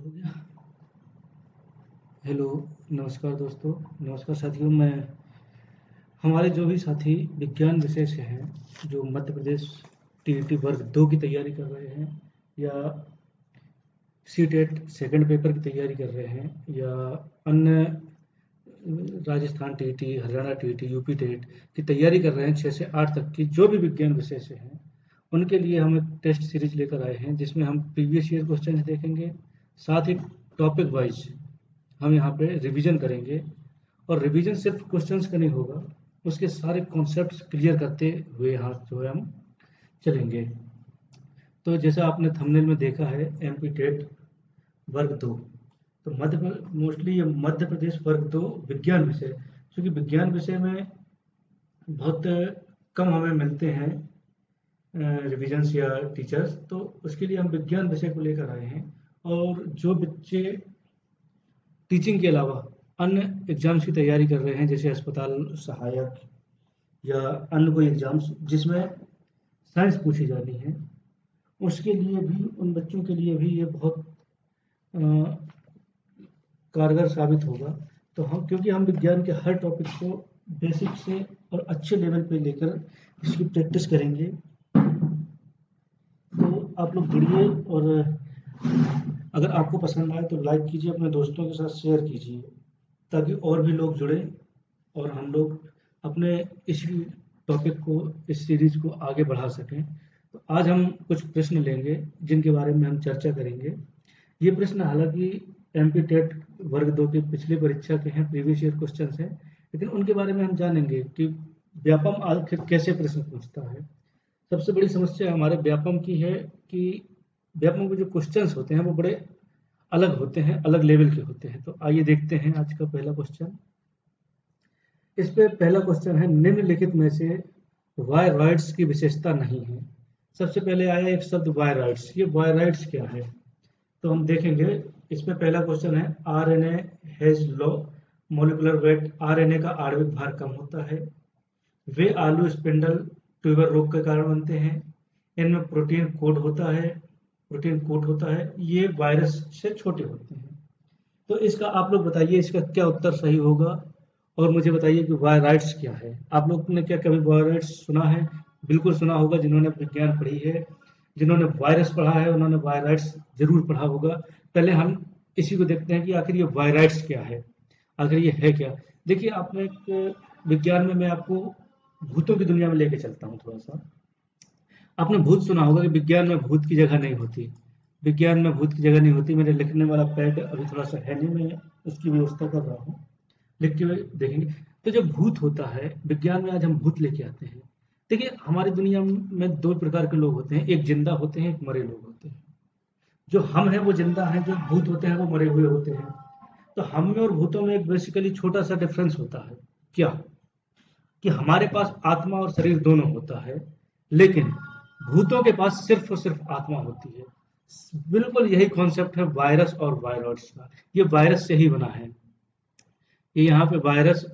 हो गया। हेलो, नमस्कार दोस्तों, नमस्कार साथियों। मैं हमारे जो भी साथी विज्ञान विषय से हैं, जो मध्य प्रदेश टीईटी वर्ग 2 की तैयारी कर रहे हैं या सीटेट सेकंड पेपर की तैयारी कर रहे हैं या अन्य Rajasthan TET, Haryana TET, UP TET की तैयारी कर रहे हैं 6 से 8 तक की, जो भी विज्ञान विषय से हैं, उनके लिए हम एक टेस्ट सीरीज लेकर आए हैं जिसमें हम प्रीवियस ईयर क्वेश्चन देखेंगे। साथ ही टॉपिक वाइज हम यहाँ पे रिवीजन करेंगे और रिवीजन सिर्फ क्वेश्चंस का नहीं होगा, उसके सारे कॉन्सेप्ट्स क्लियर करते हुए यहाँ जो है हम चलेंगे। तो जैसा आपने थंबनेल में देखा है, एमपी टेट वर्ग 2, तो मोस्टली ये मध्य प्रदेश वर्ग 2 विज्ञान विषय, क्योंकि विज्ञान विषय में बहुत कम हमें मिलते हैं रिविजन्स या टीचर्स, तो उसके लिए हम विज्ञान विषय को लेकर आए हैं। और जो बच्चे टीचिंग के अलावा अन्य एग्जाम्स की तैयारी कर रहे हैं, जैसे अस्पताल सहायक या अन्य कोई एग्जाम्स जिसमें साइंस पूछी जानी है, उसके लिए भी, उन बच्चों के लिए भी ये बहुत कारगर साबित होगा। तो क्योंकि हम विज्ञान के हर टॉपिक को बेसिक से और अच्छे लेवल पे लेकर इसकी प्रैक्टिस करेंगे। तो आप लोग जुड़िए और अगर आपको पसंद आए तो लाइक कीजिए, अपने दोस्तों के साथ शेयर कीजिए, ताकि और भी लोग जुड़े और हम लोग अपने इस टॉपिक को, इस सीरीज को आगे बढ़ा सकें। तो आज हम कुछ प्रश्न लेंगे जिनके बारे में हम चर्चा करेंगे। ये प्रश्न हालांकि एमपी टेट वर्ग 2 की पिछली परीक्षा के हैं, प्रीवियस ईयर क्वेश्चन हैं, लेकिन उनके बारे में हम जानेंगे कि व्यापम आखिर कैसे प्रश्न पूछता है। सबसे बड़ी समस्या हमारे व्यापम की है कि व्यापम के जो क्वेश्चंस होते हैं वो बड़े अलग होते हैं, अलग लेवल के होते हैं। तो आइए देखते हैं आज का पहला क्वेश्चन। इस पे पहला क्वेश्चन है, निम्नलिखित में से वायरॉइड्स की विशेषता नहीं है। सबसे पहले आया एक शब्द वायरॉइड्स। ये वायरॉइड्स क्या है तो हम देखेंगे। इसमें पहला क्वेश्चन है, RNA has low molecular weight. RNA का आणविक भार कम होता है। वे आलू स्पिंडल ट्यूबर रोग के कारण बनते हैं। इनमें प्रोटीन कोड होता है, ये वायरस से छोटे होते हैं। तो इसका आप लोग बताइए, इसका क्या उत्तर सही होगा। और मुझे बताइए कि वायरॉइड्स क्या है। आप लोग ने क्या कभी वायरॉइड्स सुना है? बिल्कुल सुना होगा। जिन्होंने विज्ञान पढ़ी है, जिन्होंने वायरस पढ़ा है, उन्होंने वायरॉइड्स जरूर पढ़ा होगा। पहले हम इसी को देखते हैं कि आखिर ये वायरॉइड्स क्या है, आखिर ये है क्या। देखिए, आपने एक विज्ञान में मैं आपको भूतों की दुनिया में लेके चलता हूँ थोड़ा सा। आपने भूत सुना होगा कि विज्ञान में भूत की जगह नहीं होती। विज्ञान में भूत की जगह नहीं होती। मेरे लिखने वाला पैड अभी थोड़ा सा है नहीं, मैं उसकी व्यवस्था कर रहा हूँ, लिख के देखेंगे। तो जब भूत होता है विज्ञान में, आज हम भूत लेके आते हैं। देखिए, हमारी दुनिया में दो प्रकार के लोग होते हैं, एक जिंदा होते हैं, एक मरे लोग होते हैं। जो हम हैं वो जिंदा हैं, जो भूत होते हैं वो मरे हुए होते हैं। तो हम में और भूतों में एक बेसिकली छोटा सा डिफरेंस होता है। क्या? कि हमारे पास आत्मा और शरीर दोनों होता है, लेकिन भूतों के पास सिर्फ और सिर्फ आत्मा होती है। बिल्कुल यही कॉन्सेप्ट है वायरस और वायरॉइड्स का। ये वायरस से ही बना है। ये यहाँ पे वायरस,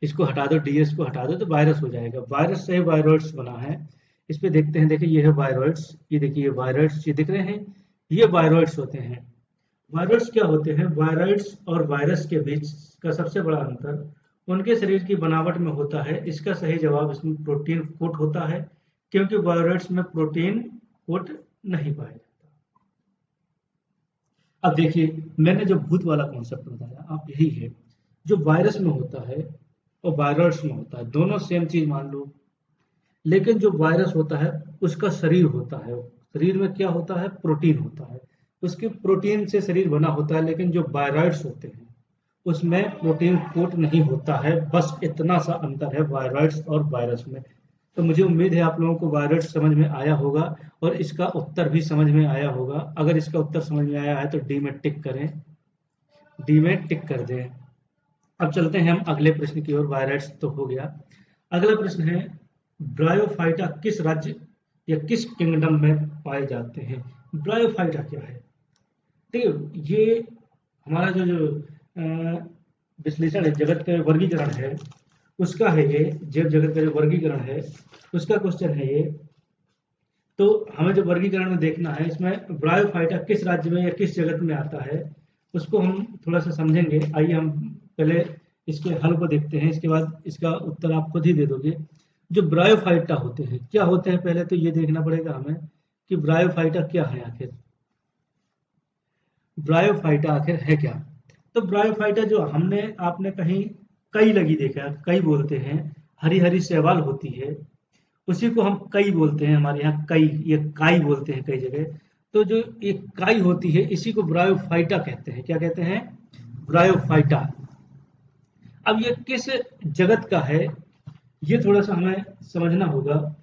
इसको हटा दो, डीएस को हटा दो तो वायरस हो जाएगा। वायरस से ही वायरॉइड्स बना है। इस पे देखते हैं। देखिए, ये है वायरॉइड्स। ये देखिए, ये वायरॉइड्स, ये दिख रहे हैं, ये वायरॉइड्स होते हैं। वायरस क्या होते हैं? वायरॉइड्स और वायरस के बीच का सबसे बड़ा अंतर उनके शरीर की बनावट में होता है। इसका सही जवाब, इसमें प्रोटीन कोट होता है, क्योंकि वायरॉइड्स में प्रोटीन कोट नहीं पाया जाता। अब देखिए, मैंने जो भूत वाला कॉन्सेप्ट बताया, आप यही है जो वायरस में होता है और वायरॉइड्स में होता है, दोनों सेम चीज मान लो। लेकिन जो वायरस होता है उसका शरीर होता है, शरीर में क्या होता है? प्रोटीन होता है, उसके प्रोटीन से शरीर बना होता है। लेकिन जो वायरॉइड्स होते हैं उसमें प्रोटीन कोट नहीं होता है। बस इतना सा अंतर है वायरॉइड्स और वायरस में। तो मुझे उम्मीद है आप लोगों को वायरॉइड्स समझ में आया होगा और इसका उत्तर भी समझ में आया होगा। अगर इसका उत्तर समझ में आया है तो डी में टिक करें, डी में टिक कर दें। अब चलते हैं हम अगले प्रश्न की ओर। वायरॉइड्स तो हो गया। अगला प्रश्न है, ब्रायोफाइटा किस राज्य या किस किंगडम में पाए जाते हैं? ब्रायोफाइटा क्या है? ठीक है, ये हमारा जो जो विश्लेषण है, जगत का वर्गीकरण है, उसका है ये। जैव जगत का जो वर्गीकरण है उसका क्वेश्चन है ये। तो हमें जो वर्गीकरण में देखना है, इसमें ब्रायोफाइटा किस राज्य में या किस जगत में आता है, उसको हम थोड़ा सा समझेंगे। आइए हम पहले इसके हल को देखते हैं, इसके बाद इसका उत्तर आप खुद ही दे दोगे। जो ब्रायोफाइटा होते हैं, क्या होते हैं, पहले तो ये देखना पड़ेगा हमें कि ब्रायोफाइटा क्या है आखिर। ब्रायोफाइटा आखिर है क्या? तो ब्रायोफाइटा जो हमने आपने कहीं कई लगी देखा है, कई बोलते हैं, हरी हरी शैवाल होती है, उसी को हम कई बोलते हैं, हमारे यहाँ कई या काई बोलते हैं कई जगह। तो जो एक काई होती है, इसी को ब्रायोफाइटा कहते हैं। क्या कहते हैं? ब्रायोफाइटा। अब ये किस जगत का है, ये थोड़ा सा हमें समझना होगा।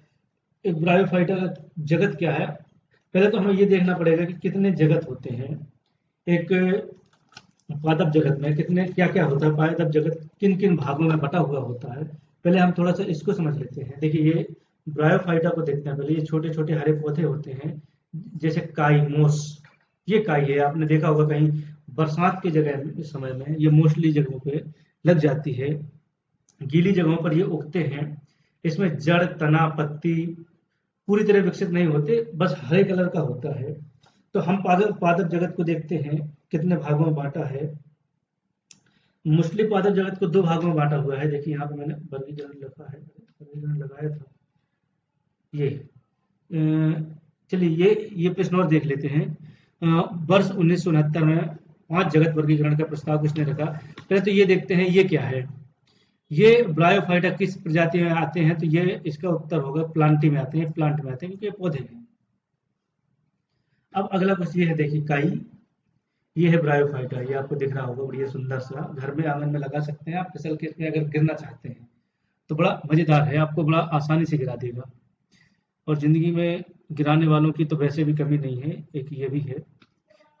एक ब्रायोफाइटा का जगत क्या है, पहले तो हमें ये देखना पड़ेगा कि कितने जगत होते हैं। एक पादप जगत में कितने क्या क्या होता है, पादप जगत किन किन भागों में बटा हुआ होता है, पहले हम थोड़ा सा इसको समझ लेते हैं। देखिए ये ब्रायोफाइटा को देखते हैं पहले। ये छोटे छोटे हरे पौधे होते हैं, जैसे काई, मोस, ये काई है, आपने देखा होगा कहीं बरसात के जगह समय में ये मोस्टली जगहों पे लग जाती है, गीली जगहों पर ये उगते हैं। इसमें जड़, तना, पत्ती पूरी तरह विकसित नहीं होते, बस हरे कलर का होता है। तो हम पादप पादप जगत को देखते हैं कितने भागों में बांटा है। मुस्लिम पादप जगत को 2 भागों में बांटा हुआ है। देखिए यहाँ पे मैंने वर्गीकरण लिखा है, वर्गीकरण लगाया था ये। चलिए ये प्रश्न और देख लेते हैं। वर्ष 1969 में 5 जगत वर्गीकरण का प्रस्ताव किसने रखा? पहले तो ये देखते हैं ये क्या है। ये ब्रायोफाइटा किस प्रजाति में आते हैं, तो ये इसका उत्तर होगा प्लांटी में आते हैं, प्लांट में आते हैं, क्योंकि ये पौधे हैं। अब अगला क्वेश्चन ये है, देखिए काई, ये है ब्रायोफाइटा, ये आपको दिख रहा होगा, बढ़िया सुंदर सा, घर में आंगन में लगा सकते हैं आप, फिसल के इसमें अगर गिरना चाहते हैं तो बड़ा मजेदार है, आपको बड़ा आसानी से गिरा देगा। और जिंदगी में गिराने वालों की तो वैसे भी कमी नहीं है, एक ये भी है।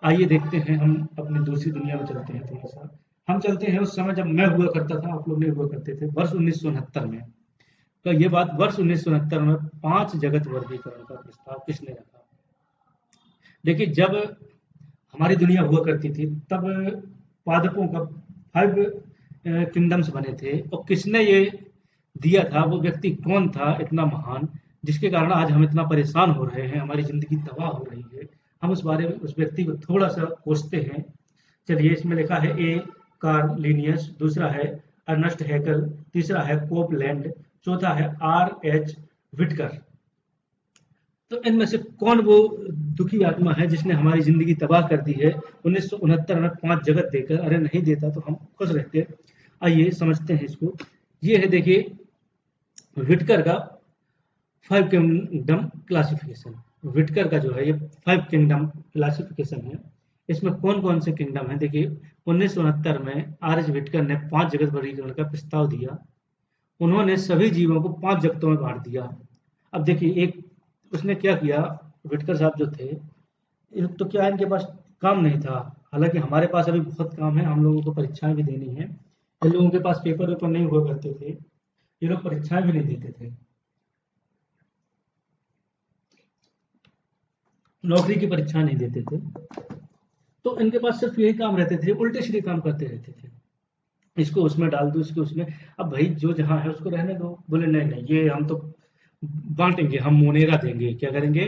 आइए देखते हैं, हम अपनी दूसरी दुनिया में चलते हैं थोड़ा सा। हम चलते हैं उस समय जब मैं हुआ करता था, आप लोग नहीं हुआ करते थे, वर्ष 1969 में। तो ये बात वर्ष 1969 में 5 जगत वर्गीकरण का प्रस्ताव किसने रखा? देखिए जब हमारी दुनिया हुआ करती थी तब पादपों का 5 किंगडम्स बने थे, और किसने ये दिया था, वो व्यक्ति कौन था इतना महान, जिसके कारण आज हम इतना परेशान हो रहे हैं, हमारी जिंदगी तबाह हो रही है। हम उस बारे में उस व्यक्ति को थोड़ा सा खोजते हैं। चलिए इसमें लिखा है ए कार्ल लिनियस, दूसरा है अर्नस्ट हैकल, तीसरा है कोपलैंड, चौथा है आर.एच. विटकर। तो इनमें से कौन वो दुखी आत्मा है जिसने हमारी जिंदगी तबाह कर दी है 1969 में 5 जगत देकर? अरे नहीं देता तो हम खुश रहते। आइए समझते हैं इसको। ये है देखिए विटकर का 5 किंगडम क्लासिफिकेशन। विटकर का जो है ये 5 किंगडम क्लासिफिकेशन है। इसमें कौन कौन से किंगडम है? देखिए 1969 में आर.एच. विटकर ने 5 जगत वर्गीकरण का प्रस्ताव दिया। उन्होंने सभी जीवों को 5 जगतों में बांट दिया। अब देखिए एक उसने क्या किया, विटकर साहब जो थे, तो क्या इनके पास काम नहीं था? हालांकि हमारे पास अभी बहुत काम है, हम लोगों को परीक्षाएं भी देनी है। इन लोगों के पास पेपर वेपर नहीं हुआ करते थे, ये लोग परीक्षाएं भी नहीं देते थे, नौकरी की परीक्षा नहीं देते थे। तो इनके पास सिर्फ यही काम रहते थे, उल्टे सीधे काम करते रहते थे, इसको उसमें डाल दो, इसको उसमें। अब भाई जो जहाँ है उसको रहने दो। बोले नहीं नहीं, ये हम तो बांटेंगे, हम मोनेरा देंगे। क्या करेंगे?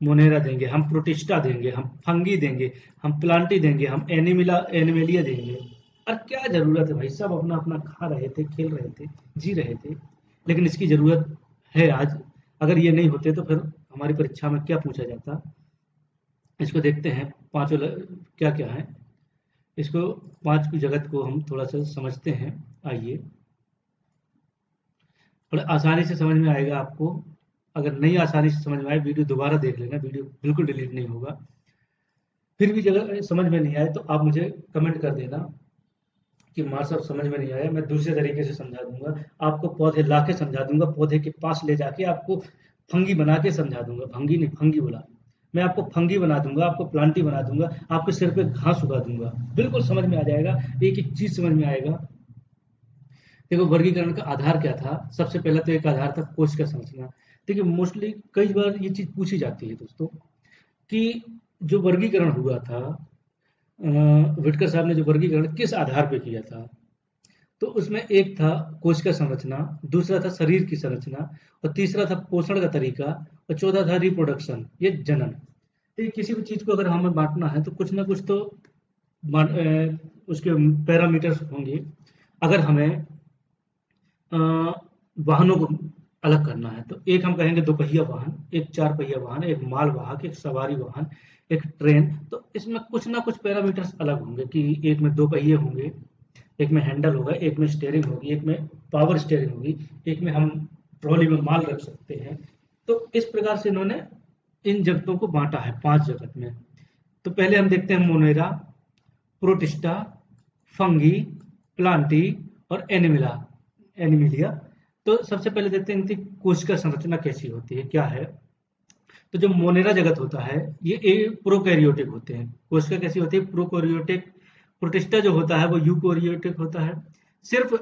मोनेरा देंगे, हम प्रोटिस्टा देंगे, हम फंगी देंगे, हम प्लांटी देंगे, हम एनिमेलिया देंगे। और क्या जरूरत है भाई, सब अपना अपना खा रहे थे, खेल रहे थे, जी रहे थे। लेकिन इसकी जरूरत है आज। अगर ये नहीं होते तो फिर हमारी परीक्षा में क्या पूछा जाता? इसको देखते हैं पांचों क्या क्या है। इसको 5 की जगत को हम थोड़ा सा समझते हैं। आइए, थोड़ा आसानी से समझ में आएगा आपको। अगर नहीं आसानी से समझ में आए, वीडियो दोबारा देख लेना, वीडियो बिल्कुल डिलीट नहीं होगा। फिर भी अगर समझ में नहीं आए तो आप मुझे कमेंट कर देना कि मार साहब समझ में नहीं आया, मैं दूसरे तरीके से समझा दूंगा आपको, पौधे ला के समझा दूंगा, पौधे के पास ले जाके आपको फंगी बना के समझा दूंगा। भंगी नहीं, फंगी बोला मैं, आपको फंगी बना दूंगा, आपको प्लांटी बना दूंगा, आपके सिर पे घास उगा दूंगा, बिल्कुल समझ में आ जाएगा, एक एक चीज समझ में आएगा। देखो वर्गीकरण का आधार क्या था? सबसे पहले तो एक आधार था कोश का संरचना। देखिए मोस्टली कई बार ये चीज पूछी जाती है दोस्तों कि जो वर्गीकरण हुआ था, विटकर साहब ने जो वर्गीकरण किस आधार पे किया था, तो उसमें एक था कोशिका संरचना, दूसरा था शरीर की संरचना, और तीसरा था पोषण का तरीका, और चौथा था रिप्रोडक्शन, ये जनन। तो ये किसी भी चीज़ को अगर हमें बांटना है तो कुछ ना कुछ तो उसके पैरामीटर्स होंगे। अगर हमें अ, वाहनों को अलग करना है तो एक हम कहेंगे दोपहिया वाहन, एक चार पहिया वाहन, एक माल वाहक, एक सवारी वाहन, एक ट्रेन। तो इसमें कुछ ना कुछ पैरामीटर्स अलग होंगे कि एक में दो पहिए होंगे, एक में हैंडल होगा, एक में स्टेयरिंग होगी, एक में पावर स्टेयरिंग होगी, एक में हम ट्रॉली में माल रख सकते हैं। तो इस प्रकार से इन्होंने इन जगतों को बांटा है 5 जगत में। तो पहले हम देखते हैं मोनेरा, प्रोटिस्टा, फंगी, प्लांटी और एनिमिलिया। तो सबसे पहले देखते हैं इनकी कोशिका संरचना कैसी होती है, क्या है। तो जो मोनेरा जगत होता है ये प्रोकैरियोटिक होते हैं। कोशिका कैसी होती है, प्रोकैरियोटिक। प्रोटिस्टा जो होता है वो यूकैरियोटिक होता है। सिर्फ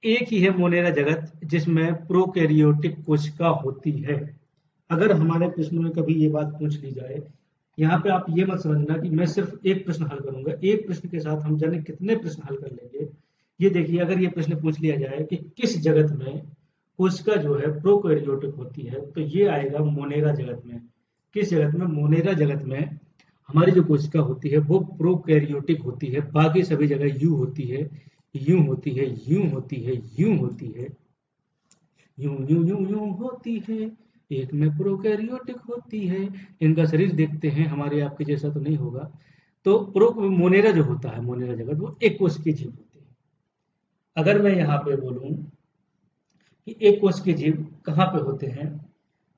एक ही है मोनेरा जगत जिसमें प्रोकैरियोटिक कोशिका होती है। अगर हमारे प्रश्न में कभी ये बात पूछ ली जाए, यहाँ पे आप ये मत समझना कि मैं सिर्फ एक प्रश्न हल करूंगा, एक प्रश्न के साथ हम जाने कितने प्रश्न हल कर लेंगे। ये देखिए, अगर ये प्रश्न पूछ लिया जाए कि किस जगत में कोशिका जो है प्रोकैरियोटिक होती है, तो ये आएगा मोनेरा जगत में। किस जगत में, मोनेरा जगत में हमारी जो कोशिका होती है वो प्रोकैरियोटिक होती है। बाकी सभी जगह यू होती है, यूं होती है, यूं होती है, यूं होती है, यूं यूं यूं यूं होती है। एक में प्रोकैरियोटिक होती है। इनका शरीर देखते हैं, हमारे आपके जैसा तो नहीं होगा। तो प्रो मोनेरा जो होता है, मोनेरा जगत, वो एक कोशिकीय जीव होते हैं। अगर मैं यहाँ पे बोलूं कि एक कोशिकीय जीव कहाँ पे होते हैं,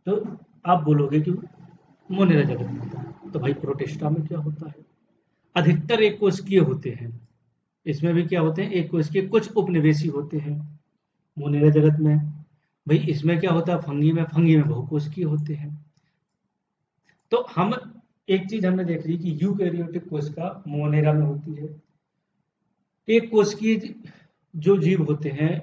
तो आप बोलोगे कि मोनेरा जगत में होता है। तो भाई प्रोटिस्टा में क्या होता है, अधिकतर एक कोशिकीय होते हैं। इसमें भी क्या होते हैं, एक कोशिकीय, कुछ उपनिवेशी होते हैं मोनेरा जगत में। भाई इसमें क्या होता है, फंगी में बहुकोशिकीय होते हैं। तो हम एक चीज हमने देख ली कि यूकैरियोटिक कोशिका मोनेरा में होती है। एक कोशिकीय जो जीव होते हैं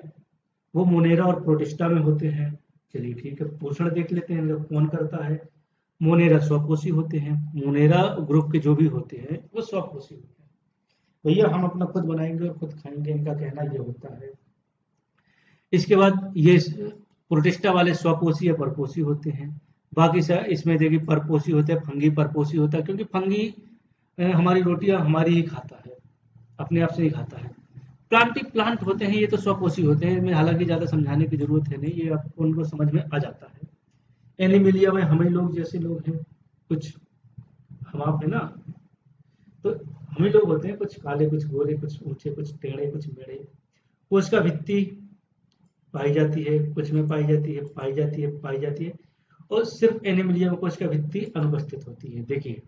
वो मोनेरा और प्रोटिस्टा में होते हैं। चलिए ठीक है, पोषण देख लेते हैं इनका कौन करता है। मोनेरा स्वपोषी होते हैं। मोनेरा ग्रुप के जो भी होते हैं वो स्वपोषी होते हैं। भैया हम अपना खुद बनाएंगे और खुद खाएंगे, इनका कहना ये होता है। इसके बाद ये प्रोटिस्टा वाले स्वपोषी या परपोषी होते हैं। बाकी इसमें देखिए परपोषी होते हैं, फंगी परपोषी होता है, क्योंकि फंगी हमारी रोटियां हमारी ही खाता है, अपने आप से ही खाता है। प्लांट होते हैं, ये तो स्वपोषी होते हैं, इनमें हालांकि ज्यादा समझाने की जरूरत है नहीं, ये आपको उनको समझ में आ जाता है। एनिमिलिया में हमें लोग जैसे लोग हैं, कुछ हम आप है ना, तो हमें लोग होते हैं, कुछ काले, कुछ गोरे, कुछ ऊंचे, कुछ टेढ़े, कुछ मेढ़े। कोशिका भित्ति पाई जाती है, कुछ में पाई जाती है, पाई जाती है, पाई जाती है। और सिर्फ एनिमिलिया में कोशिका भित्ति अनुपस्थित होती है। देखिए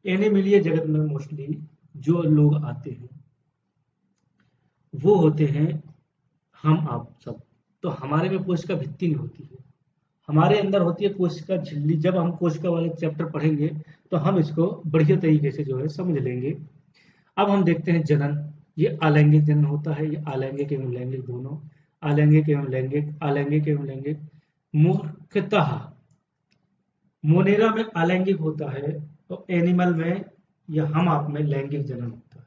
एनिमिलिया जगत में मोस्टली जो लोग आते हैं वो होते हैं हम आप सब। तो हमारे में कोशिका भित्ति नहीं होती है, हमारे अंदर होती है कोशिका झिल्ली। जब हम कोशिका वाले चैप्टर पढ़ेंगे तो हम इसको बढ़िया तरीके से जो है समझ लेंगे। अब हम देखते हैं जनन। ये अलैंगिक जनन होता है, ये अलैंगिक एवं लैंगिक दोनों, अलैंगिक एवं लैंगिक, अलैंगिक एवं लैंगिक। मुख्यतः मोनेरा में अलैंगिक होता है तो एनिमल में या हम आप में लैंगिक जनन होता है।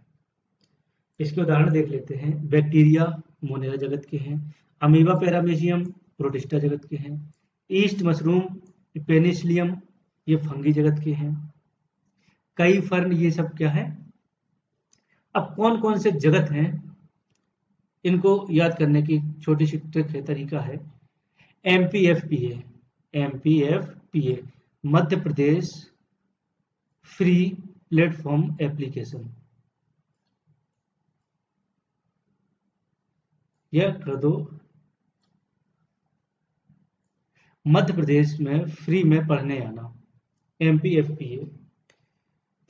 इसके उदाहरण देख लेते हैं। बैक्टीरिया मोनेरा जगत के हैं, अमीबा पैरामीशियम प्रोटिस्टा जगत के हैं, ईस्ट मशरूम पेनिसिलियम ये फंगी जगत के हैं, कई फर्न ये सब क्या है। अब कौन कौन से जगत हैं इनको याद करने की छोटी सी ट्रिक है, तरीका है। एमपीएफपीए, एमपीएफपीए Madhya Pradesh free platform application, यह कर दो। मध्य प्रदेश में फ्री में पढ़ने आना, एमपीएफपीए।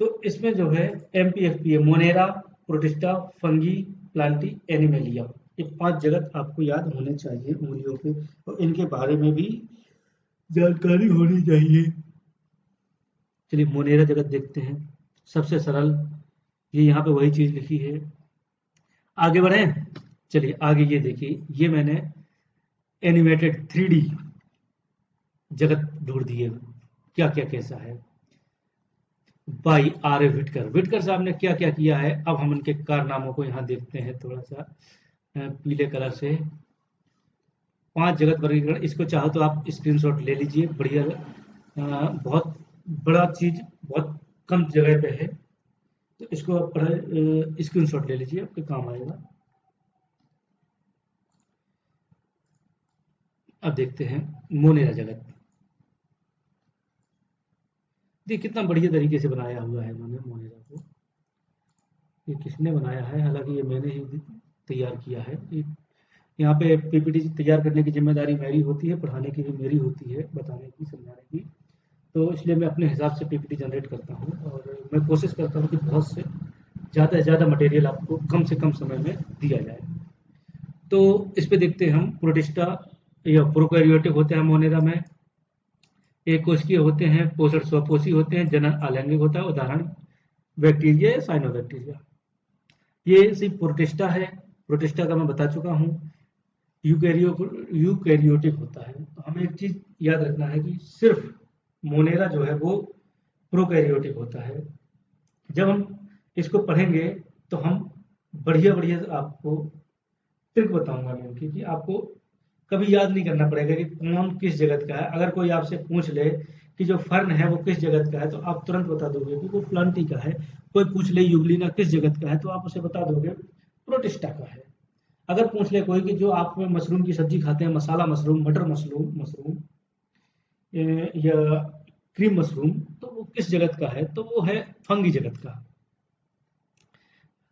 तो इसमें जो है MPFPA Monera, Protista, Fungi, Plantae, Animalia, ये 5 जगत आपको याद होने चाहिए उंगलियों पे, और इनके बारे में भी जानकारी होनी चाहिए। चलिए मोनेरा जगत देखते हैं, सबसे सरल। ये यहाँ पे वही चीज लिखी है। आगे बढ़े, चलिए आगे ये देखिए, ये मैंने एनिमेटेड 3D जगत ढूंढ दिए, क्या क्या कैसा है। बाई आर ए विटकर, विटकर साहब ने क्या क्या किया है। अब हम उनके कारनामों को यहाँ देखते हैं थोड़ा सा पीले कलर से। 5 जगत वर्गीकरण, इसको चाहो तो आप स्क्रीनशॉट ले लीजिए, बढ़िया बहुत बड़ा चीज बहुत कम जगह पे है, तो इसको आप स्क्रीनशॉट ले लीजिए, आपके काम आएगा। अब देखते हैं मोनेरा जगत। देखिए कितना बढ़िया तरीके से बनाया हुआ है इन्होंने मोनेरा को। ये किसने बनाया है, हालांकि ये मैंने ही तैयार किया है। यहाँ पे पीपीटी तैयार करने की जिम्मेदारी मेरी होती है, पढ़ाने की भी मेरी होती है, बताने की, समझाने की, तो इसलिए मैं अपने हिसाब से पीपीटी जनरेट करता हूँ और मैं कोशिश करता हूँ कि बहुत से ज़्यादा मटेरियल आपको कम से कम समय में दिया जाए। तो इस पे देखते हैं हम, प्रोटिस्टा या प्रोकैरियोटिक होते हैं मोनेरा में, एक कोशिकीय होते हैं, पोषण स्वपोषी होते हैं, जनन अलैंगिक होता है, उदाहरण बैक्टीरिया या साइनोबैक्टीरिया। ये सिर्फ प्रोटिस्टा है, प्रोटिस्टा का मैं बता चुका हूँ। यूकैरियोटिक होता है, तो हमें एक चीज याद रखना है कि सिर्फ मोनेरा जो है वो प्रोकैरियोटिक होता है। जब हम इसको पढ़ेंगे तो हम बढ़िया बढ़िया आपको ट्रिक बताऊंगा मैं उनकी, कि आपको कभी याद नहीं करना पड़ेगा कि कौन किस जगत का है। अगर कोई आपसे पूछ ले कि जो फर्न है वो किस जगत का है, तो आप तुरंत बता दोगे कि वो प्लांटी का है। कोई पूछ ले यूग्लिना किस जगत का है, तो आप उसे बता दोगे प्रोटिस्टा का है। अगर पूछ ले कोई कि जो आप मशरूम की सब्जी खाते हैं, मसाला मशरूम, मटर मशरूम या क्रीम मशरूम, तो वो किस जगत का है, तो वो है फंगी जगत का।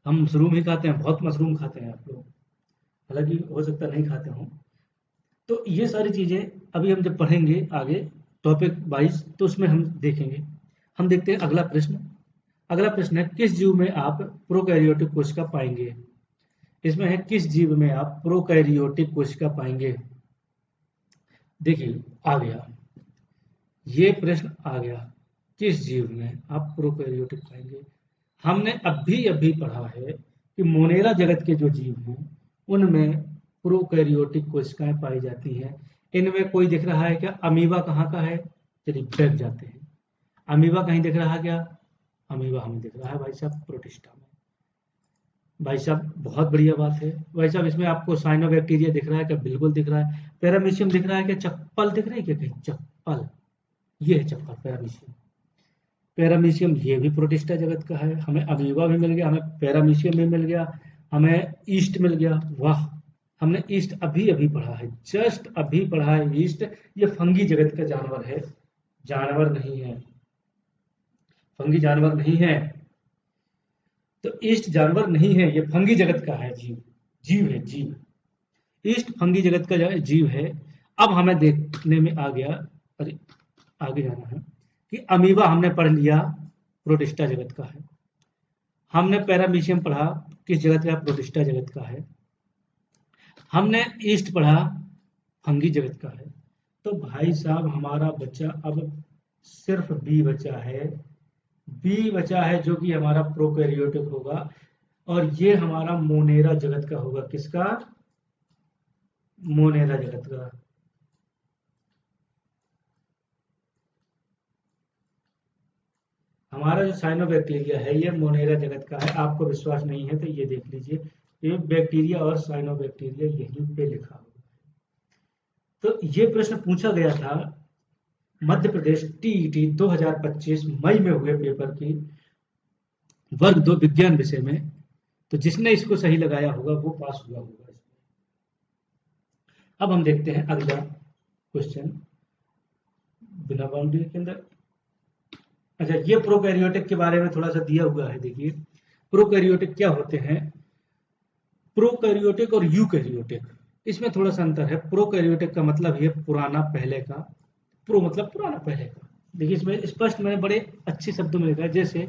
हम मशरूम ही खाते हैं, बहुत मशरूम खाते हैं आप लोग, हालांकि हो सकता नहीं खाते हों। तो ये सारी चीजें अभी हम जब पढ़ेंगे आगे टॉपिक वाइज, तो उसमें हम देखेंगे। हम देखते हैं अगला प्रश्न। अगला प्रश्न है, किस जीव में आप प्रोकैरियोटिक कोशिका पाएंगे। इसमें है, किस जीव में आप प्रोकैरियोटिक कोशिका पाएंगे। देखिए आ गया, ये प्रश्न आ गया, किस जीव में आप प्रोकैरियोटिक पाएंगे। हमने अभी पढ़ा है कि मोनेरा जगत के जो जीव हैं उनमें प्रोकैरियोटिक कोशिकाएं पाई जाती हैं। इनमें कोई दिख रहा है क्या, अमीबा कहाँ का है, चलिए बैठ जाते हैं। अमीबा कहीं दिख रहा है क्या, अमीबा हमें दिख रहा है भाई साहब प्रोटिस्टा में। भाई साहब बहुत बढ़िया बात है भाई साहब। इसमें आपको साइनोबैक्टीरिया दिख रहा है क्या, बिल्कुल दिख रहा है। पैरामीशियम दिख रहा है क्या, चप्पल दिख रही है क्या कहीं, चप्पल, ये है चप्पल पैरामीशियम। पैरामीशियम ये भी प्रोटिस्टा जगत का है। हमें अमीबा भी मिल गया, हमें पैरामीशियम भी मिल गया, हमें ईस्ट मिल गया। वाह, हमने ईस्ट अभी पढ़ा है, जस्ट अभी पढ़ा है ईस्ट। ये फंगी जगत का जानवर है, जानवर नहीं है, फंगी जानवर नहीं है। तो ईस्ट जानवर नहीं है, ये फंगी जगत का है जीव, जीव है जीव। ईस्ट फंगी जगत का जीव है। अब हमें देखने में आ गया, अरे आगे जाना है, कि अमीबा हमने पढ़ लिया प्रोटिस्टा जगत का है। हमने पैरामीशियम पढ़ा किस जगत का, प्रोटिस्टा जगत का है। हमने ईस्ट पढ़ा फंगी जगत का है। तो भाई साहब हमारा बच्चा अब सिर्फ बी बचा है, बी बचा है जो कि हमारा प्रोकैरियोटिक होगा, और ये हमारा मोनेरा जगत का होगा। किसका, मोनेरा जगत का। हमारा जो साइनोबैक्टीरिया है ये मोनेरा जगत का है। आपको विश्वास नहीं है तो ये देख लीजिए, ये बैक्टीरिया और साइनोबैक्टीरिया यहीं पे लिखा हुआ है। तो ये प्रश्न पूछा गया था मध्य प्रदेश टीईटी 2025 मई में हुए पेपर की वर्ग 2 विज्ञान विषय में। तो जिसने इसको सही लगाया होगा वो पास हुआ होगा। अब हम देखते हैं अगला क्वेश्चन बिना बाउंड्री के अंदर। अच्छा, ये प्रोकैरियोटिक के बारे में थोड़ा सा दिया हुआ है। देखिए प्रोकैरियोटिक क्या होते हैं, प्रोकैरियोटिक और यूकैरियोटिक, इसमें थोड़ा सा अंतर है। प्रोकैरियोटिक का मतलब ये पुराना पहले का, प्रो मतलब पुराना पहले का। देखिए इसमें स्पष्ट मैंने बड़े अच्छे शब्दों में लिखा है, जैसे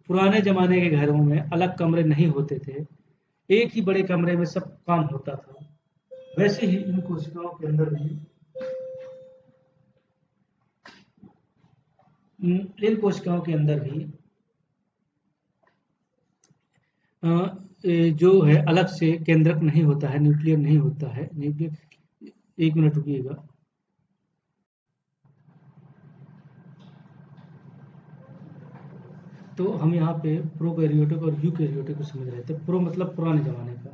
पुराने जमाने के घरों में अलग कमरे नहीं होते थे, एक ही बड़े कमरे में सब काम होता था, वैसे ही इन कोशिकाओं के अंदर भी, इन कोशिकाओं के अंदर भी जो है अलग से केंद्रक नहीं होता है, न्यूक्लियर नहीं होता है। न्यूक्लियर, एक मिनट रुकिएगा। तो हम यहाँ पे प्रोकैरियोटिक और यूकैरियोटिक को समझ रहे थे। प्रो मतलब पुराने जमाने का,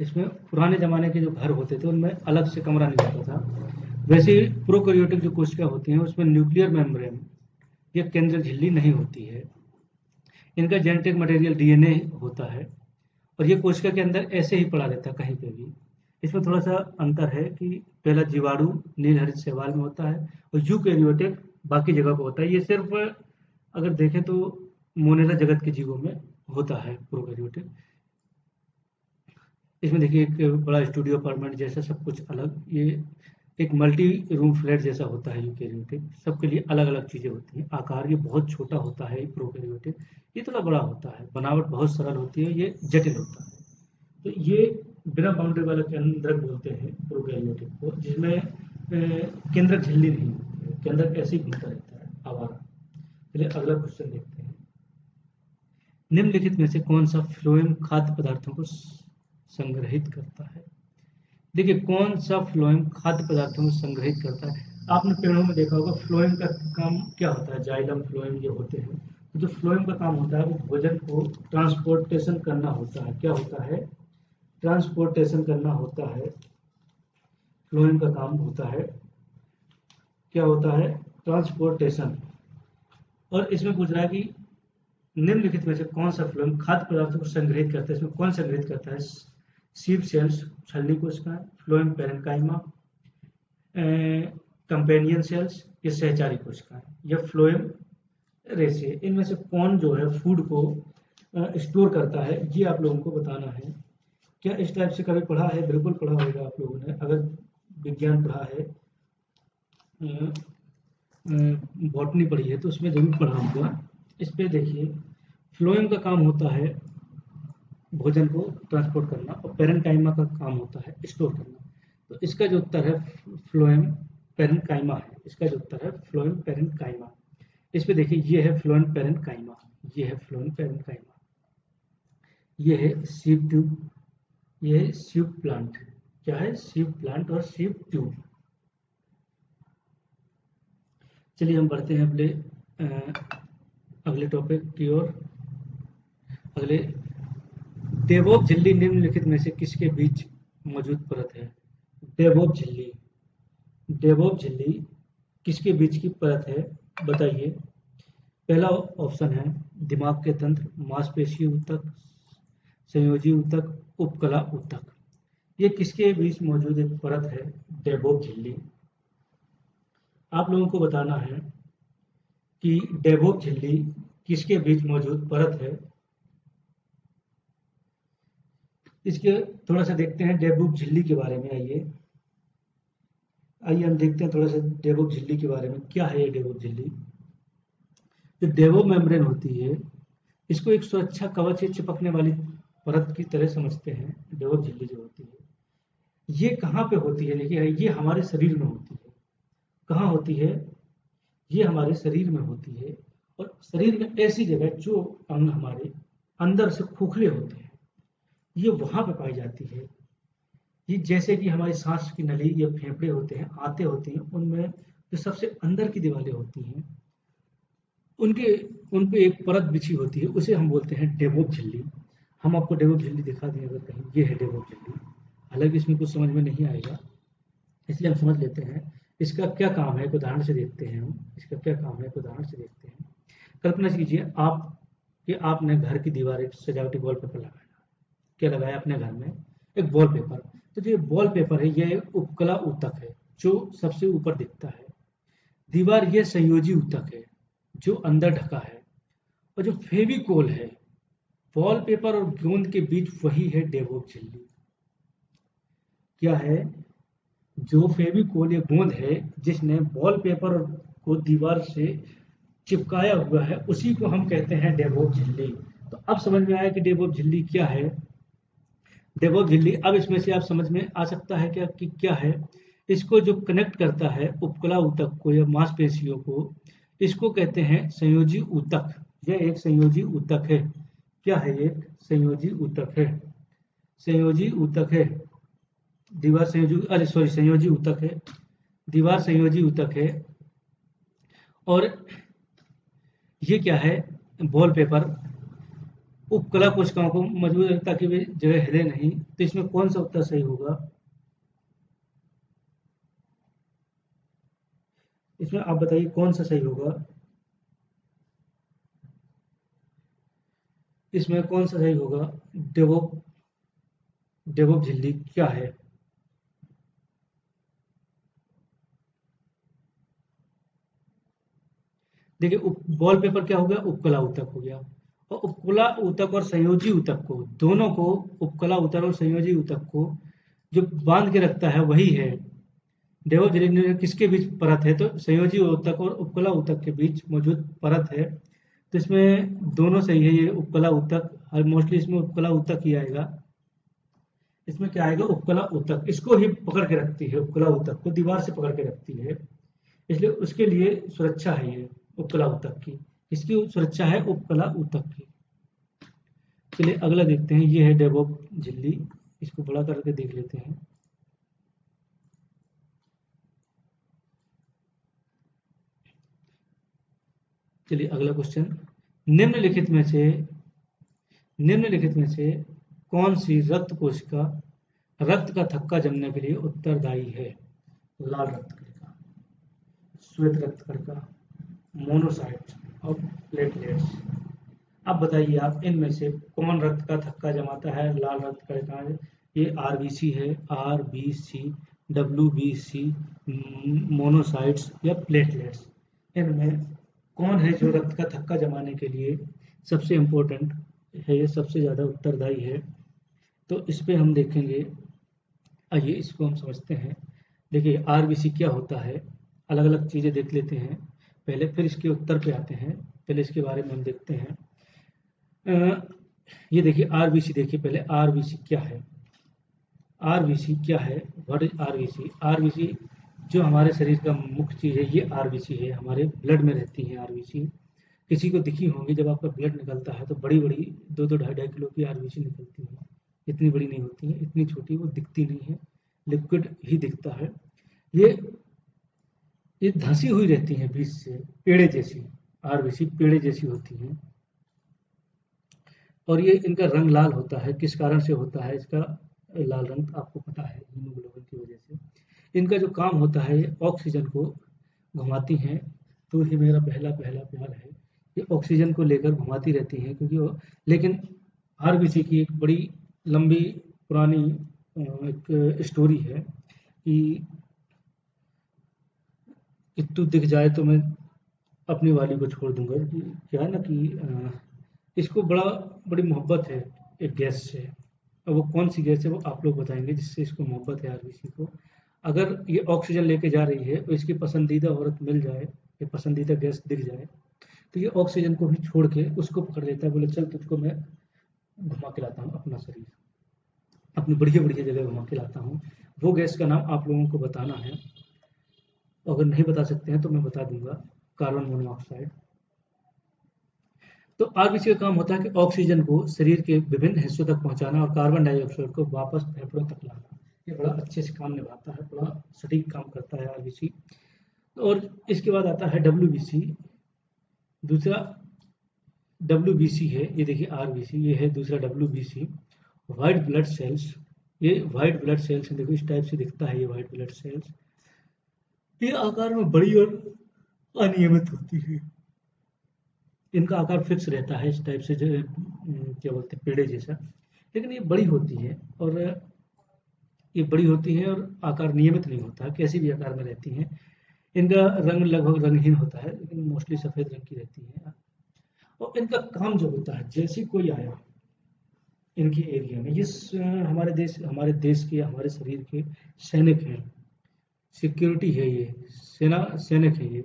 इसमें पुराने ज़माने के जो घर होते थे उनमें अलग से कमरा नहीं होता था। वैसे ही प्रोकैरियोटिक जो कोशिका होती हैं उसमें न्यूक्लियर मेम्ब्रेन या केंद्रक झिल्ली नहीं होती है। इनका जेनेटिक मटेरियल डीएनए होता है और ये कोशिका के अंदर ऐसे ही पड़ा रहता है कहीं पे भी। इसमें थोड़ा सा अंतर है कि पहला जीवाणु नील हरित शैवाल में होता है और यूकैरियोटिक बाकी जगह पर होता है। ये सिर्फ अगर देखें तो मोनेरा जगत के जीवों में होता है प्रोकैरियोटिक। इसमें देखिए एक बड़ा स्टूडियो अपार्टमेंट जैसा सब कुछ अलग, ये एक मल्टी रूम फ्लैट जैसा होता है यूकैरियोटिक। सबके लिए अलग अलग चीज़ें होती हैं। आकार ये बहुत छोटा होता है प्रोकैरियोटिक, ये थोड़ा बड़ा होता है। बनावट बहुत सरल होती है, ये जटिल होता है। तो ये बिना बाउंड्री वाला केंद्रक बोलते हैं प्रोकैरियोटिक को, जिसमें केंद्रक झिल्ली नहीं होती है। केंद्रक ऐसे ही घूमता रहता है आवारा। चलिए अगला क्वेश्चन देखते हैं। निम्नलिखित में से कौन सा फ्लोएम खाद्य पदार्थों को संग्रहित करता है? देखिए कौन सा फ्लोएम खाद्य पदार्थों को संग्रहित करता है। आपने पेड़ों में देखा होगा फ्लोएम का काम क्या होता है। जाइलम फ्लोएम ये होते हैं। तो जो फ्लोएम का काम होता है वो भोजन को ट्रांसपोर्टेशन करना होता है। क्या होता है? ट्रांसपोर्टेशन करना होता है। फ्लोएम का काम होता है, क्या होता है? ट्रांसपोर्टेशन। और इसमें पूछ रहा है कि निम्नलिखित में से कौन सा फ्लोएम खाद्य पदार्थों को संग्रहित करता है। इसमें कौन संग्रहित करता है? सीव सेल्स छलनी कोशिका, फ्लोएम पैरेन्काइमा, कंपेनियन सेल्स या सहचारी कोशिकाएं या फ्लोएम रेसे। इनमें से कौन जो है फूड को स्टोर करता है, ये आप लोगों को बताना है। क्या इस टाइप से कभी पढ़ा है? बिल्कुल पढ़ा होगा आप लोगों ने, अगर विज्ञान पढ़ा है, बॉटनी पढ़ी है तो उसमें जरूर पढ़ा होगा। इस पे देखिए फ्लोएम का काम होता है भोजन को ट्रांसपोर्ट करना और पैरेन्काइमा का काम होता है स्टोर करना। तो इसका जो उत्तर है फ्लोएम पैरेन्काइमा है। इसका जो उत्तर है फ्लोएम पैरेन्काइमा। इस पे देखिए ये है फ्लोएम पैरेन्काइमा, ये है फ्लोएम पैरेन्काइमा, ये है सीव ट्यूब, ये है सीव प्लांट। क्या है? सीव प्लांट और सीव ट्यूब। चलिए हम बढ़ते हैं अगले टॉपिक की ओर। अगले, डेवोप झिल्ली निम्नलिखित में से किसके बीच मौजूद परत है? डेवोप झिल्ली, डेवोप झिल्ली किसके बीच की परत है बताइए। पहला ऑप्शन है दिमाग के तंत्र, मांसपेशी ऊतक, संयोजी ऊतक, उपकला ऊतक। ये किसके बीच मौजूद एक परत है? डेवोप झिल्ली। आप लोगों को बताना है कि डेवोप झिल्ली किसके बीच मौजूद परत है। इसके थोड़ा सा देखते हैं डेवोप झिल्ली के बारे में। आइए हम देखते हैं थोड़ा सा डेवोप झिल्ली के बारे में। क्या है ये डेवोप झिल्ली? जो डेवोप मेम्ब्रेन होती है इसको एक सुरक्षा कवच से चिपकने वाली परत की तरह समझते हैं। डेवोप झिल्ली जो होती है ये कहाँ पे होती है? देखिए ये हमारे शरीर में होती है। कहाँ होती है? ये हमारे शरीर में होती है। और शरीर में ऐसी जगह जो अंग हमारे अंदर से खोखले होते हैं ये वहां पे पाई जाती है। ये जैसे कि हमारी सांस की नली या फेफड़े होते हैं, आते होते हैं, उनमें जो सबसे अंदर की दीवारें होती हैं उनके उन पे एक परत बिछी होती है, उसे हम बोलते हैं डेवोप झिल्ली। हम आपको डेवोप झिल्ली दिखा दें अगर कहीं, ये है डेवोप झिल्ली। हालांकि इसमें कुछ समझ में नहीं आएगा इसलिए हम समझ लेते हैं इसका क्या काम है, एक उदाहरण से देखते हैं हम इसका क्या काम है, एक उदाहरण से देखते हैं। कल्पना कीजिए आप कि आपने घर की दीवार एक सजावटी वॉलपेपर लगाया। क्या लगाया अपने घर में? एक वॉलपेपर। तो जो वॉलपेपर है ये उपकला ऊतक है जो सबसे ऊपर दिखता है। दीवार ये संयोजी ऊतक है जो अंदर ढका है। और जो फेविकोल है वॉलपेपर और गोंद के बीच, वही है डेवोप झिल्ली। क्या है? जो फेविकोल या गोंद है जिसने वॉलपेपर को दीवार से चिपकाया हुआ है उसी को हम कहते हैं डेवोप झिल्ली। तो अब समझ में आया कि डेवोप झिल्ली क्या है। डेवोप झिल्ली, अब इसमें से आप समझ में आ सकता है क्या कि क्या है। इसको जो कनेक्ट करता है उपकला ऊतक को या मांसपेशियों को, इसको कहते हैं संयोजी ऊतक। यह एक संयोजी ऊतक है। क्या है? एक संयोजी ऊतक है। संयोजी ऊतक है। दीवार संयोजी ऊतक है। दीवार संयोजी ऊतक है। और ये क्या है? वॉलपेपर उपकला कोशिकाओं को मजबूत रखता ताकि वे जगह हिले नहीं। तो इसमें कौन सा उत्तर सही होगा? इसमें आप बताइए कौन सा सही होगा? इसमें कौन सा सही होगा? डेवोप डेवोप झिल्ली क्या है? देखिए वॉलपेपर क्या हो गया? उपकला ऊतक हो गया। और उपकला ऊतक और संयोजी ऊतक को, दोनों को, उपकला ऊतक और संयोजी ऊतक को जो बांध के रखता है वही है डेवोप झिल्ली। किसके बीच परत है? तो संयोजी ऊतक और उपकला ऊतक के बीच मौजूद परत है। तो इसमें दोनों सही है। ये उपकला ऊतक, और मोस्टली इसमें उपकला ऊतक ही आएगा। इसमें क्या आएगा? उपकला ऊतक। इसको ही पकड़ के रखती है, उपकला ऊतक को दीवार से पकड़ के रखती है, इसलिए उसके लिए सुरक्षा है ये उपकला ऊतक की। इसकी सुरक्षा है उपकला ऊतक की। चलिए अगला देखते हैं। ये है डेवोप झिल्ली। इसको बड़ा करके देख लेते हैं। चलिए अगला क्वेश्चन। निम्नलिखित में से निम्नलिखित में से कौन सी रक्त कोशिका रक्त का थक्का जमने के लिए उत्तरदायी है? लाल रक्त कणिका, श्वेत रक्त कणिका, मोनोसाइट और प्लेटलेट्स। अब बताइए आप इनमें से कौन रक्त का थक्का जमाता है? लाल रक्त कणिका। ये आरबीसी है, आरबीसी, डब्ल्यूबीसी, मोनोसाइट्स या प्लेटलेट्स। इनमें कौन है जो रक्त का थक्का जमाने के लिए सबसे इम्पोर्टेंट है, ये सबसे ज़्यादा उत्तरदायी है? तो इस पे हम देखेंगे। आइए इसको हम समझते हैं। देखिए आरबीसी क्या होता है, अलग अलग चीज़ें देख लेते हैं पहले, फिर इसके उत्तर पे आते हैं। पहले इसके बारे में हम देखते हैं। ये देखिए आरबीसी। देखिए पहले आरबीसी क्या है? आरबीसी क्या है? What is RBC? आरबीसी जो हमारे शरीर का मुख्य चीज़ है, ये आरबीसी है। हमारे ब्लड में रहती है आरबीसी। किसी को दिखी होंगी, जब आपका ब्लड निकलता है तो बड़ी बड़ी 2-2 ढाई-ढाई किलो की आरबीसी निकलती है। इतनी बड़ी नहीं होती है, इतनी छोटी वो दिखती नहीं है, लिक्विड ही दिखता है। ये ये धंसी हुई रहती हैं बीच से, पेड़े जैसी। आरबीसी पेड़े जैसी होती हैं। और ये इनका रंग लाल होता है। किस कारण से होता है इसका लाल रंग? आपको पता है, हीमोग्लोबिन की वजह से। इनका जो काम होता है, ये ऑक्सीजन को घुमाती हैं। तो ये मेरा पहला पहला प्यार है। ये ऑक्सीजन को लेकर घुमाती रहती हैं, क्योंकि वो, लेकिन आरबीसी की एक बड़ी लंबी पुरानी एक स्टोरी है कि तू दिख जाए तो मैं अपनी वाली को छोड़ दूंगा। कि क्या है ना कि इसको बड़ी मोहब्बत है एक गैस से। और वो कौन सी गैस है वो आप लोग बताएंगे जिससे इसको मोहब्बत है आरबीसी को। अगर ये ऑक्सीजन लेके जा रही है और इसकी पसंदीदा औरत मिल जाए या पसंदीदा गैस दिख जाए, तो ये ऑक्सीजन को भी छोड़ के उसको पकड़ लेता है। बोले चल तुझको मैं घुमा के लाता हूँ अपना शरीर, अपनी बढ़िया बढ़िया जगह घुमा के लाता हूँ। वो गैस का नाम आप लोगों को बताना है। अगर नहीं बता सकते हैं तो मैं बता दूंगा, कार्बन मोनोऑक्साइड। तो आरबीसी का काम होता है कि ऑक्सीजन को शरीर के विभिन्न हिस्सों तक पहुंचाना और कार्बन डाइऑक्साइड को वापस फेफड़ों तक लाना। ये बड़ा अच्छे से काम निभाता है, बड़ा सटीक काम करता है आरबीसी। और इसके बाद आता है डब्ल्यूबीसी। दूसरा डब्ल्यूबीसी है, ये देखिए आरबीसी, ये है दूसरा डब्ल्यूबीसी, व्हाइट ब्लड सेल्स। ये व्हाइट ब्लड सेल्स देखो इस टाइप से दिखता है ये व्हाइट ब्लड सेल्स। ये आकार में बड़ी और अनियमित होती है। इनका आकार फिक्स रहता है इस टाइप से, जो क्या बोलते हैं, पेड़े जैसा। लेकिन ये बड़ी होती है, और ये बड़ी होती है और आकार नियमित नहीं होता है, कैसी भी आकार में रहती हैं। इनका रंग लगभग रंगहीन होता है, लेकिन मोस्टली सफ़ेद रंग की रहती है। और इनका काम जो होता है, जैसे कोई आया इनके एरिया में, ये हमारे देश के, हमारे शरीर के सैनिक हैं, सिक्योरिटी है ये, सेना सैनिक है ये।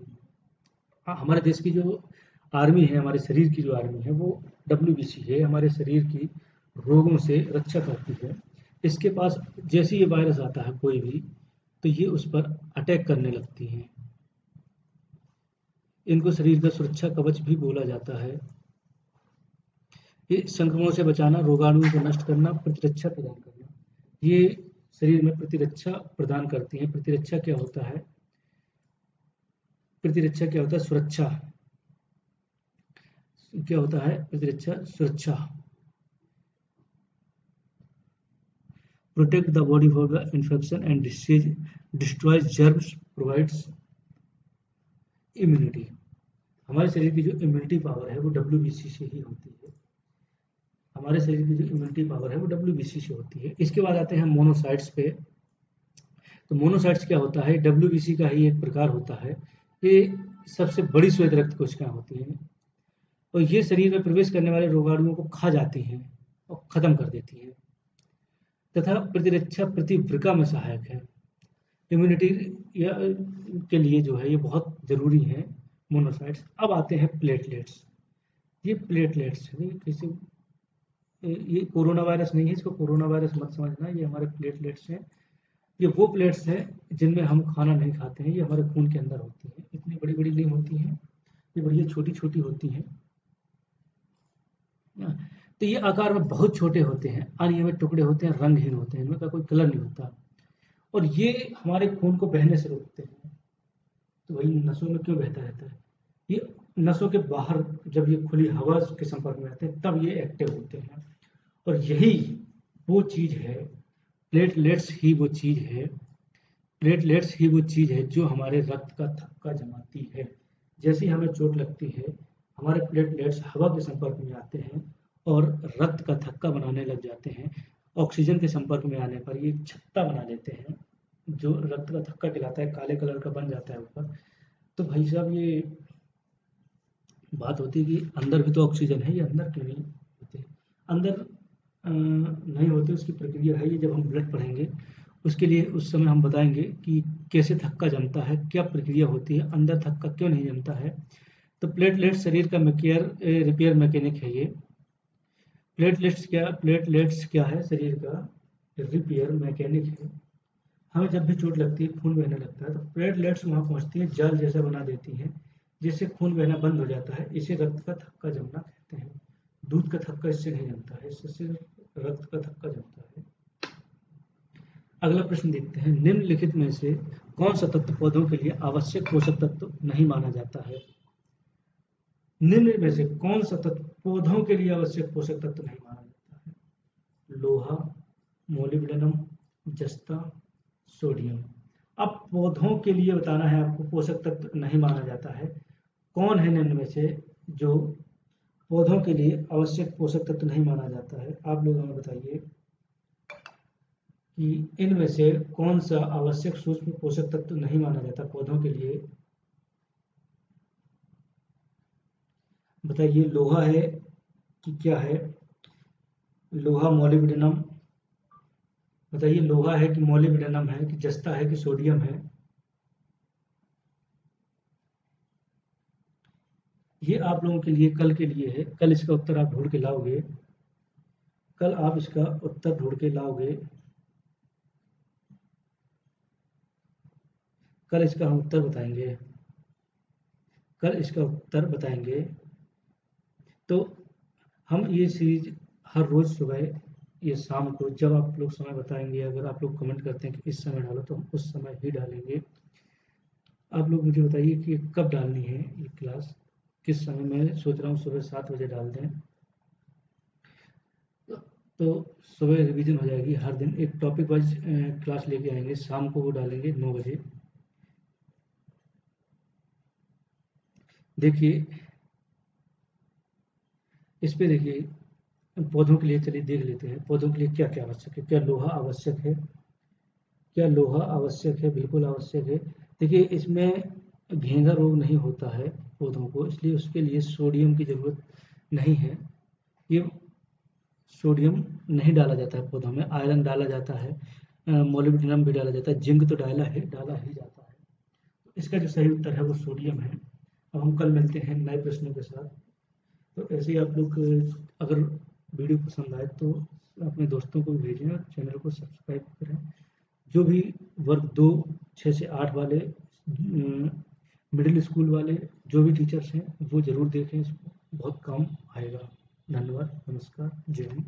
हमारे देश की जो आर्मी है, हमारे शरीर की जो आर्मी है, वो डब्ल्यूबीसी है। हमारे शरीर की रोगों से रक्षा करती है। इसके पास जैसे ये वायरस आता है कोई भी, तो ये उस पर अटैक करने लगती हैं। इनको शरीर का सुरक्षा कवच भी बोला जाता है। ये संक्रमणों से बचाना, रोगाणुओं को नष्ट करना, प्रतिरक्षा प्रदान करना, ये शरीर में प्रतिरक्षा प्रदान करती हैं। प्रतिरक्षा क्या होता है? प्रतिरक्षा क्या होता है? सुरक्षा। क्या होता है प्रतिरक्षा? सुरक्षा। protect the body for the infection and disease, destroys germs, provides immunity। हमारे शरीर की जो इम्यूनिटी पावर है वो WBC से ही होती है। हमारे शरीर की जो इम्यूनिटी पावर है वो WBC से होती है। इसके बाद आते हैं मोनोसाइट्स पे। तो मोनोसाइट्स क्या होता है? WBC का ही एक प्रकार होता है। ये सबसे बड़ी श्वेत रक्त कोशिकाएं होती हैं और ये शरीर में प्रवेश करने वाले रोगाणुओं को खा जाती हैं और खत्म कर देती हैं तथा प्रतिरक्षा प्रतिवृका में सहायक है। इम्यूनिटी के लिए जो है ये बहुत जरूरी है मोनोसाइट्स। अब आते हैं प्लेटलेट्स। ये प्लेटलेट्स है, ये कोरोना वायरस नहीं है, इसको कोरोना वायरस मत समझना। ये हमारे प्लेटलेट्स हैं। ये वो प्लेट्स हैं जिनमें हम खाना नहीं खाते हैं। ये हमारे खून के अंदर होती हैं। इतनी बड़ी बड़ी नहीं होती हैं, ये बढ़िया छोटी छोटी होती हैं। तो ये आकार में बहुत छोटे होते हैं, अनियमित टुकड़े होते हैं, रंगहीन होते हैं, इनका कोई कलर नहीं होता और ये हमारे खून को बहने से रोकते हैं। तो वही नसों में क्यों बहता रहता है? ये नसों के बाहर जब ये खुली हवा के संपर्क में आते हैं तब ये एक्टिव होते हैं और यही वो चीज है, प्लेटलेट्स ही वो चीज है, प्लेटलेट्स ही वो चीज है जो हमारे रक्त का थक्का जमाती है। जैसे ही हमें चोट लगती है हमारे प्लेटलेट्स हवा के संपर्क में आते हैं और रक्त का थक्का बनाने लग जाते हैं। ऑक्सीजन के संपर्क में आने पर ये छत्ता बना लेते हैं जो रक्त का थक्का कहलाता है, काले कलर का बन जाता है ऊपर। तो भाई साहब ये बात होती है कि अंदर भी तो ऑक्सीजन है, ये अंदर क्यों नहीं होते? अंदर नहीं होते, उसकी प्रक्रिया है। ये जब हम ब्लड पढ़ेंगे उसके लिए उस समय हम बताएंगे कि कैसे थक्का जमता है, क्या प्रक्रिया होती है, अंदर थक्का क्यों नहीं जमता है। तो प्लेटलेट्स शरीर का रिपेयर मैकेनिक है। ये प्लेटलेट्स क्या है? शरीर का रिपेयर मैकेनिक है। हमें जब भी चोट लगती है, खून बहने लगता है, तो प्लेटलेट्स वहां पहुंचती हैं, जाल जैसा बना देती हैं जिससे खून बहना बंद हो जाता है। इसे रक्त का थक्का जमना कहते हैं। दूध का थक्का इससे नहीं जमता है, इससे सिर्फ रक्त का थक्का जमता है। अगला प्रश्न देखते हैं, निम्नलिखित में से कौन सा तत्व पौधों के लिए आवश्यक पोषक तत्व नहीं माना जाता है? निम्न में से कौन सा तत्व पौधों के लिए आवश्यक पोषक तत्व नहीं माना जाता है? लोहा, मोलिब्डेनम, जस्ता, सोडियम। अब पौधों के लिए बताना है आपको पोषक तत्व नहीं माना जाता है। कौन है निम्न में से जो पौधों के लिए आवश्यक पोषक तत्व नहीं माना जाता है? आप लोग हमें बताइए कि इनमें से कौन सा आवश्यक सूक्ष्म पोषक तत्व नहीं माना जाता पौधों के लिए। बताइए, लोहा है कि क्या है? लोहा, मोलिब्डेनम। बताइए, लोहा है कि मोलिब्डेनम है कि जस्ता है कि सोडियम है? ये आप लोगों के लिए कल के लिए है। कल इसका उत्तर आप ढूंढ के लाओगे। कल आप इसका उत्तर ढूंढ के लाओगे। कल इसका हम उत्तर बताएंगे। कल इसका उत्तर बताएंगे। तो हम ये सीरीज हर रोज सुबह या शाम को जब आप लोग समय बताएंगे, अगर आप लोग कमेंट करते हैं कि इस समय डालो तो हम उस समय ही डालेंगे। आप लोग मुझे बताइए कि कब डालनी है ये क्लास, किस समय। मैं सोच रहा हूँ सुबह 7 बजे डाल दें तो सुबह रिवीजन हो जाएगी। हर दिन एक टॉपिक वाइज क्लास लेके आएंगे, शाम को वो डालेंगे 9 बजे। देखिए इस पे, देखिए पौधों के लिए चलिए देख लेते हैं पौधों के लिए क्या क्या आवश्यक है। क्या लोहा आवश्यक है? क्या लोहा आवश्यक है? बिल्कुल आवश्यक है। देखिए इसमें घेंघा रोग नहीं होता है पौधों को, इसलिए उसके लिए सोडियम की जरूरत नहीं है। ये सोडियम नहीं डाला जाता है पौधों में। आयरन डाला जाता है, मोलिब्डेनम भी डाला जाता है, जिंक तो डाला ही जाता है। इसका जो सही उत्तर है वो सोडियम है। अब हम कल मिलते हैं नए प्रश्नों के साथ। तो ऐसे ही आप लोग अगर वीडियो पसंद आए तो अपने दोस्तों को भी भेजें और चैनल को सब्सक्राइब करें। जो भी वर्ग 2 6 से 8 वाले, मिडिल स्कूल वाले जो भी टीचर्स हैं वो ज़रूर देखें, इसको बहुत काम आएगा। धन्यवाद, नमस्कार, जय हिंद।